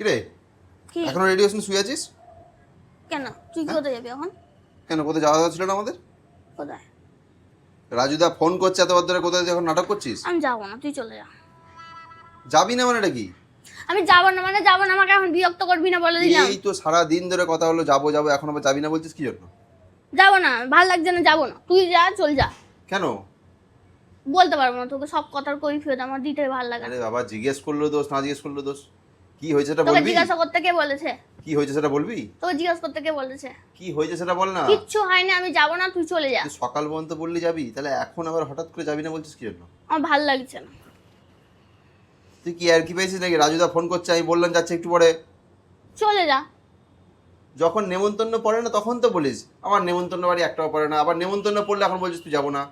কি রে এখনো রেডি হসনি, শুয়ে আছিস কেন? তুই কোথায় যাবি এখন? কেন? কোথায় যাওয়া ছিল না আমাদের? কোথায়? রাজুদা ফোন করছে এতবার ধরে, কোথায় যখন নাটক করছিস? আমি যাবো না, তুই চলে যা। যাবি না মানে এটা কি? আমি যাবো না মানে যাবো না, আমাকে এখন বিরক্ত করবি না বলে দিলাম। এই তো সারা দিন ধরে কথা হলো যাবো যাবো, এখন আবার যাবি না বলছিস কি জন্য? যাবো না, ভালো লাগছে না, যাবো না, তুই যা, চল যা। কেন? বলতে পারবো না তোকে সব কথার কৈফিয়ত, আমার দিতে ভালো লাগে আরে না। বাবা, জিজ্ঞেস করলো দোষ, না জিজ্ঞেস করলো দোষ? কি হয়েছে সেটা তোকে বলবি? জিজ্ঞাসা করতে কে বলেছে? কি হয়েছে সেটা বলবি? তোকে জিজ্ঞাসা করতে কে বলেছে? কি হয়েছে সেটা বল না। কিচ্ছু হয়নি, আমি যাবো না, তুই চলে যা। তুই সকাল পর্যন্ত বললি যাবি, তাহলে এখন আবার হঠাৎ করে যাবি না বলছিস কি জন্য? আমার ভালো লাগছে না। তুই কি আর কি পেয়েছিস নাকি? রাজুদা ফোন করছে, আমি বললাম যাচ্ছে একটু পরে। চলে যা। যখন নেমন্তন্ন পড়ে না তখন তো বলিস আমার নেমন্তন্ন বাড়ি একটাও পড়ে না, আবার নেমন্তন্ন পড়লে এখন বলছিস তুই যাবো না।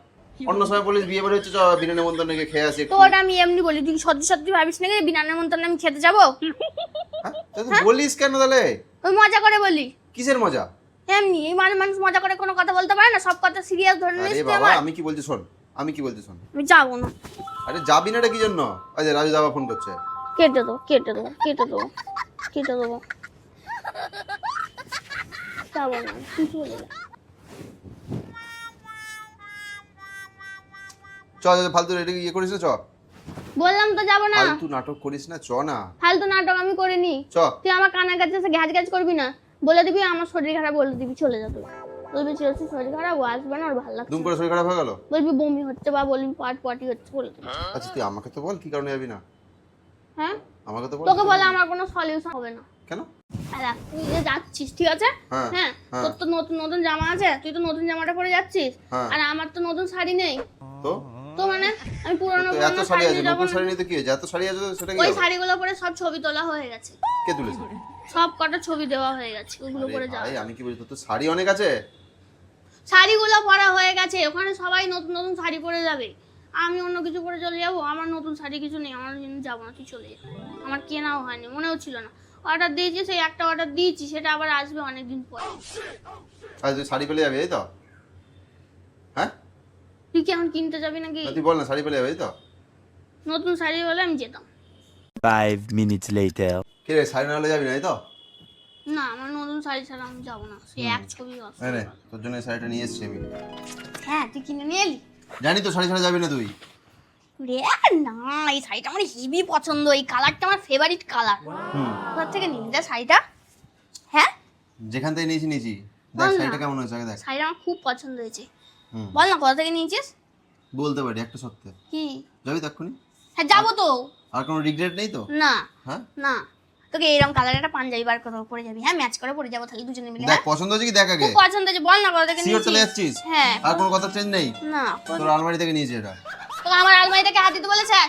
অন্য সময় বলিস বিয়ে বাড়ি হচ্ছে, চ বিনা নেমন্তন্ন গিয়ে খেয়ে আসি একটু। তো ওটা আমি এমনি বলি, তুই সত্যি সত্যি ভাবিস নাকি বিনা নেমন্তন্নে আমি খেতে যাবো? হ্যাঁ তা তুই বলিস কেন তাহলে? ওই মজা করে বলি। কিসের মজা? এমনি এই মানুষ মজা করে কোনো কথা বলতে পারে না, সব কথা সিরিয়াস ধরে নিস আরে তুই বাবা, আমার। আমি কি বলছি শোন, আমি কি বলছি শোন। আমি যাবো না। আরে যাবি না এটা কি জন্য? আরে রাজুদা আবার ফোন করছে। কেটে দেবো, কেটে দেবো, কেটে দেবো, কেটে দেবো। যাবো না, তুই চলে যা। চ চ, ফালতু রেডি ইয়ে করিস না, চ। বললাম তো যাবো না। ফালতু নাটক করিস না, চ না। ফালতু নাটক আমি করিনি। চ। তুই আমার কানের কাছে এসে ঘ্যাচ ঘ্যাচ করবি না, বলে দিবি আমার শরীর খারাপ, বলে দিবি চলে যা তুই। বলবি চিরসি শরীর খারাপ, ও আসবে না, ওর ভালো লাগছে দুম না। করে শরীর খারাপ হয়ে গেল? বলবি বমি হচ্ছে বা বলবি পটি হচ্ছে, বলে দিবি। আচ্ছা তুই আমাকে তো বল কি কারণে যাবি না। হ্যাঁ, আমাকে তো বল। তোকে বলে আমার কোনো সলিউশন হবে না। কেন? আরে তুই যে যাচ্ছিস ঠিক আছে, হ্যাঁ, হ্যাঁ, হ্যাঁ। তোর তো নতুন নতুন জামা আছে, তুই তো নতুন জামাটা পরে যাচ্ছিস, হ্যাঁ। আর আমার তো নতুন শাড়ি নেই। তো তো মানে আমি পুরনো তো এত পুরনো শাড়ি শাড়ি আছে, নিয়ে যাবো নতুন না? শাড়ি নিতে কি হয়েছে? এত শাড়ি আছে তো সেটা কি ওই হবে? শাড়িগুলো পরে সব ছবি তোলা হয়ে গেছে, কে তুলেছে? সব কটা ছবি দেওয়া হয়ে গেছে, ওগুলো আরে পরে যাওয়া ভাই, যাবে। আমি কি বলছি, তোর তো শাড়ি অনেক আছে। শাড়িগুলো পরা হয়ে গেছে, ওখানে সবাই নতুন নতুন শাড়ি পরে যাবে, আমি অন্য কিছু পরে চলে যাবো? আমার নতুন শাড়ি কিছু নেই, আমার জন্য যাবো না, তুই চলে যা। আমার কেনাও হয়নি, মনেও ছিল না। অর্ডার দিয়েছি, সেই একটা অর্ডার দিয়েছি, সেটা আবার আসবে অনেকদিন পরে। আচ্ছা তুই শাড়ি পেলে যাবি এই তো? হ্যাঁ, তুই কি এখন কিনতে যাবি নাকি? না তুই বল না, শাড়ি পেলে যাবে এই তো? নতুন শাড়ি হলে আমি যেতাম। 5 minutes later. কি রে, শাড়ি না হলে যাবি না এই তো? না, আমার নতুন শাড়ি ছাড়া আমি যাবো না, সেই এক ছবি আছে। হ্যাঁ রে, তোর জন্য এই শাড়িটা নিয়ে এসেছি আমি। হ্যাঁ, তুই কিনে নিয়ে এলি? জানি তো শাড়ি ছাড়া যাবি না তুই। রে না, এই শাড়িটা আমার হেভি পছন্দ, এই কালারটা আমার ফেভারিট কালার। কোথা থেকে নিলি রে শাড়িটা? হ্যাঁ, যেখান থেকে নিয়েছি নিয়েছি। দেখ বল না। শাড়িটা কেমন হয়েছে আগে দেখ। শাড়িটা আমার খুব পছন্দ হয়েছে। হুম, বল না কোথা থেকে নিয়েছিস? বলতে পারি একটা সত্যি। কি? যাবি তো এক্ষুনি? হ্যাঁ যাবো তো। আর কোনো রিগ্রেট নেই তো? না হ্যাঁ না, তোকে এরকম কালার একটা পাঞ্জাবি বার করে পরে যাবি, হ্যাঁ, ম্যাচ করে পরে যাবো, তাহলে দুজনে মিলে। দেখ হ্যাঁ, পছন্দ হয়েছে কি দেখ আগে। খুব পছন্দ হয়েছে, বল না কোথা থেকে সিওর চলে নিয়েছিস? যাচ্ছিস? হ্যাঁ। আর কোনো কথা চেঞ্জ নেই? না, তোর আলমারি থেকে নিয়েছি এটা। তোকে আমার আলমারি থেকে হাত দিতে বলেছে?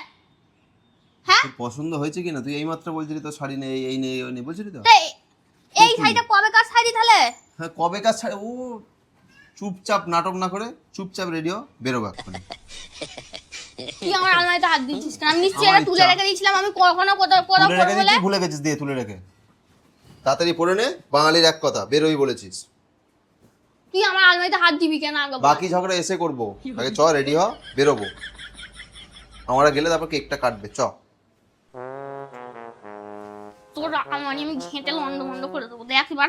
হ্যাঁ, তোর পছন্দ হয়েছে কিনা? তুই এইমাত্র বলছিলি তো শাড়ি নেই, এই নেই ওই নেই বলছিলি তো। তো এই শাড়িটা কবে কার শাড়ি তাহলে? হ্যাঁ, কবে কাজ ছাড়ে ও? চুপচাপ নাটক না করে চুপচাপ রেডিও বেরোবে এক্ষুনি। তুই আমার আলমারিতে হাত দিচ্ছিস কেন? আমি নিশ্চয়ই আমার এটা তুলে ইচ্ছা। রেখে দিয়েছিলাম, আমি কখনো কোথাও তুলে রেখে বলে। দিয়েছিস, ভুলে গেছিস, দিয়ে তুলে রেখে। তাড়াতাড়ি পড়ে নে, বাঙালির এক কথা, বেরোই বলেছিস। তুই আমার আলমারিতে হাত দিবি কেন আগে বল? বাকি ঝগড়া এসে করবো, আগে চ রেডি হ, বেরোবো। আমরা গেলে তারপর কেকটা কাটবে, চ। তোর আলমারি আমি ঘেঁটে লন্ড করে দেবো, দেখ এবার।